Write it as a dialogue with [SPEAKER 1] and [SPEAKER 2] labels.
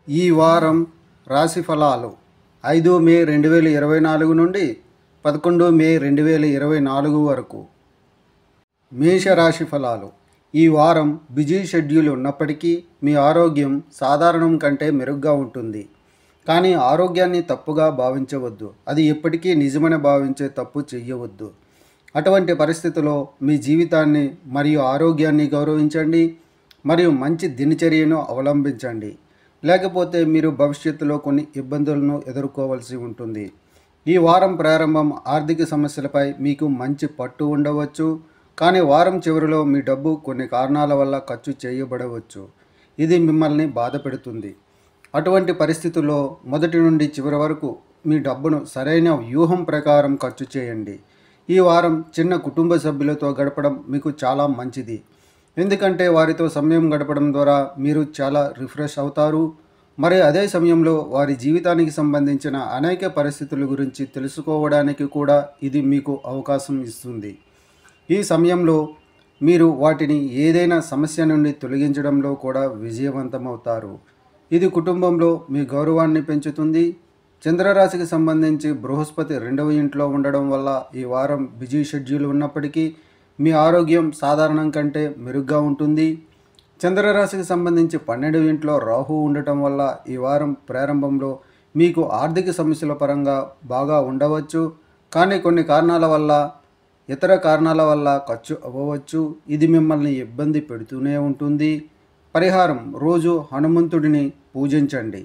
[SPEAKER 1] ఈ వారం రాశి ఫలాలు 5 మే 2024 నుండి 11 మే 2024 వరకు. మేషరాశి ఫలాలు. ఈ వారం బిజీ షెడ్యూల్ ఉన్నప్పటికీ మీ ఆరోగ్యం సాధారణం కంటే మెరుగ్గా ఉంటుంది. కానీ ఆరోగ్యాన్ని తప్పుగా భావించవద్దు. అది ఎప్పటికీ నిజమని భావించే తప్పు చెయ్యవద్దు. అటువంటి పరిస్థితిలో మీ జీవితాన్ని మరియు ఆరోగ్యాన్ని గౌరవించండి మరియు మంచి దినచర్యను అవలంబించండి. లేకపోతే మీరు భవిష్యత్తులో కొన్ని ఇబ్బందులను ఎదుర్కోవాల్సి ఉంటుంది. ఈ వారం ప్రారంభం ఆర్థిక సమస్యలపై మీకు మంచి పట్టు ఉండవచ్చు. కానీ వారం చివరిలో మీ డబ్బు కొన్ని కారణాల వల్ల ఖర్చు చేయబడవచ్చు. ఇది మిమ్మల్ని బాధ పెడుతుంది. అటువంటి పరిస్థితుల్లో మొదటి నుండి చివరి వరకు మీ డబ్బును సరైన వ్యూహం ప్రకారం ఖర్చు చేయండి. ఈ వారం చిన్న కుటుంబ సభ్యులతో గడపడం మీకు చాలా మంచిది. ఎందుకంటే వారితో సమయం గడపడం ద్వారా మీరు చాలా రిఫ్రెష్ అవుతారు. మరి అదే సమయంలో వారి జీవితానికి సంబంధించిన అనేక పరిస్థితుల గురించి తెలుసుకోవడానికి కూడా ఇది మీకు అవకాశం ఇస్తుంది. ఈ సమయంలో మీరు వాటిని ఏదైనా సమస్య నుండి తొలగించడంలో కూడా విజయవంతమవుతారు. ఇది కుటుంబంలో మీ గౌరవాన్ని పెంచుతుంది. చంద్రరాశికి సంబంధించి బృహస్పతి 2వ ఇంట్లో ఉండడం వల్ల ఈ వారం బిజీ షెడ్యూల్ ఉన్నప్పటికీ మీ ఆరోగ్యం సాధారణం కంటే మెరుగ్గా ఉంటుంది. చంద్రరాశికి సంబంధించి 12వ ఇంట్లో రాహు ఉండటం వల్ల ఈ వారం ప్రారంభంలో మీకు ఆర్థిక సమస్యల పరంగా బాగా ఉండవచ్చు. కానీ కొన్ని కారణాల వల్ల ఇతర కారణాల వల్ల ఖర్చు అవ్వవచ్చు. ఇది మిమ్మల్ని ఇబ్బంది పెడుతూనే ఉంటుంది. పరిహారం: రోజు హనుమంతుడిని పూజించండి.